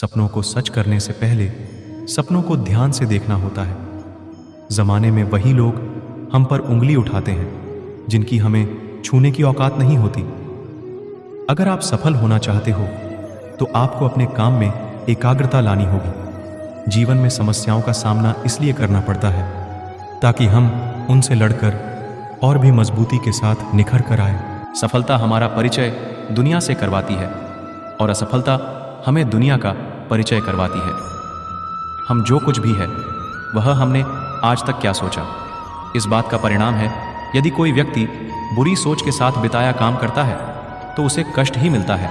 सपनों को सच करने से पहले सपनों को ध्यान से देखना होता है। जमाने में वही लोग हम पर उंगली उठाते हैं जिनकी हमें छूने की औकात नहीं होती। अगर आप सफल होना चाहते हो तो आपको अपने काम में एकाग्रता लानी होगी। जीवन में समस्याओं का सामना इसलिए करना पड़ता है ताकि हम उनसे लड़कर और भी मजबूती के साथ निखर कर आए। सफलता हमारा परिचय दुनिया से करवाती है और असफलता हमें दुनिया का परिचय करवाती है। हम जो कुछ भी है वह हमने आज तक क्या सोचा, इस बात का परिणाम है। यदि कोई व्यक्ति बुरी सोच के साथ बिताया काम करता है तो उसे कष्ट ही मिलता है।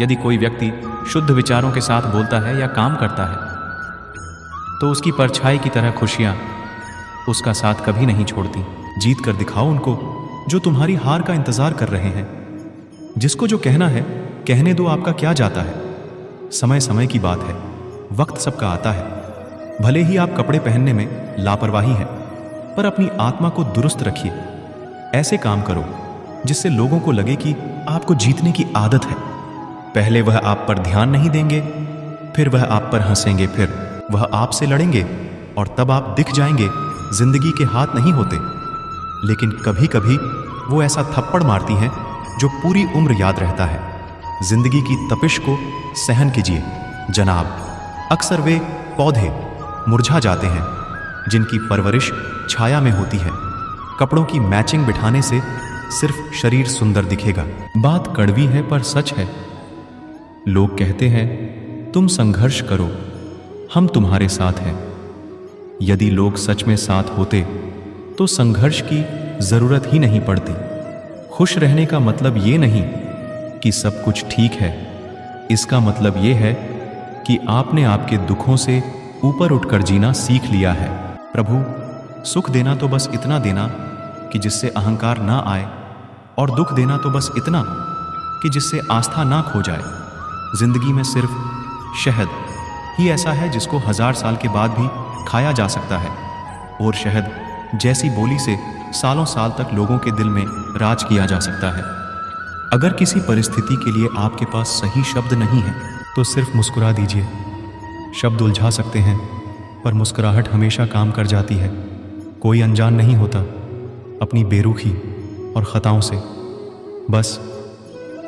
यदि कोई व्यक्ति शुद्ध विचारों के साथ बोलता है या काम करता है तो उसकी परछाई की तरह खुशियां उसका साथ कभी नहीं छोड़ती। जीत कर दिखाओ उनको जो तुम्हारी हार का इंतजार कर रहे हैं। जिसको जो कहना है कहने दो, आपका क्या जाता है। समय समय की बात है, वक्त सबका आता है। भले ही आप कपड़े पहनने में लापरवाही है पर अपनी आत्मा को दुरुस्त रखिए। ऐसे काम करो जिससे लोगों को लगे कि आपको जीतने की आदत है। पहले वह आप पर ध्यान नहीं देंगे, फिर वह आप पर हंसेंगे, फिर वह आपसे लड़ेंगे और तब आप दिख जाएंगे जिंदगी के हाथ नहीं होते, लेकिन कभी कभी वो ऐसा थप्पड़ मारती हैं जो पूरी उम्र याद रहता है। जिंदगी की तपिश को सहन कीजिए जनाब। अक्सर वे पौधे मुरझा जाते हैं जिनकी परवरिश छाया में होती है। कपड़ों की मैचिंग बिठाने से सिर्फ शरीर सुंदर दिखेगा। बात कड़वी है पर सच है। लोग कहते हैं तुम संघर्ष करो, हम तुम्हारे साथ हैं। यदि लोग सच में साथ होते तो संघर्ष की जरूरत ही नहीं पड़ती। खुश रहने का मतलब ये नहीं कि सब कुछ ठीक है, इसका मतलब ये है कि आपने आपके दुखों से ऊपर उठकर जीना सीख लिया है। प्रभु, सुख देना तो बस इतना देना कि जिससे अहंकार ना आए, और दुख देना तो बस इतना कि जिससे आस्था ना खो जाए। जिंदगी में सिर्फ शहद ही ऐसा है जिसको 1000 साल के बाद भी खाया जा सकता है, और शहद जैसी बोली से सालों साल तक लोगों के दिल में राज किया जा सकता है। अगर किसी परिस्थिति के लिए आपके पास सही शब्द नहीं है तो सिर्फ मुस्कुरा दीजिए। शब्द उलझा सकते हैं पर मुस्कुराहट हमेशा काम कर जाती है। कोई अनजान नहीं होता अपनी बेरुखी और खताओं से। बस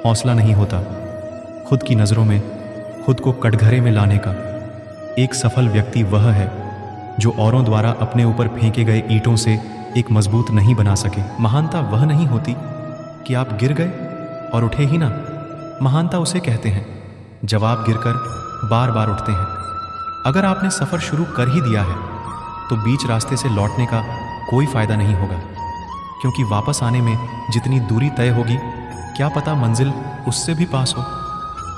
हौसला नहीं होता खुद की नज़रों में खुद को कटघरे में लाने का। एक सफल व्यक्ति वह है जो औरों द्वारा अपने ऊपर फेंके गए ईंटों से एक मजबूत नहीं बना सके। महानता वह नहीं होती कि आप गिर गए और उठे ही ना। महानता उसे कहते हैं जब आप गिरकर बार बार उठते हैं। अगर आपने सफ़र शुरू कर ही दिया है तो बीच रास्ते से लौटने का कोई फ़ायदा नहीं होगा, क्योंकि वापस आने में जितनी दूरी तय होगी क्या पता मंजिल उससे भी पास हो।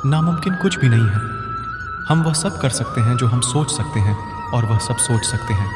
नामुमकिन कुछ भी नहीं है। हम वह सब कर सकते हैं जो हम सोच सकते हैं, और वह सब सोच सकते हैं।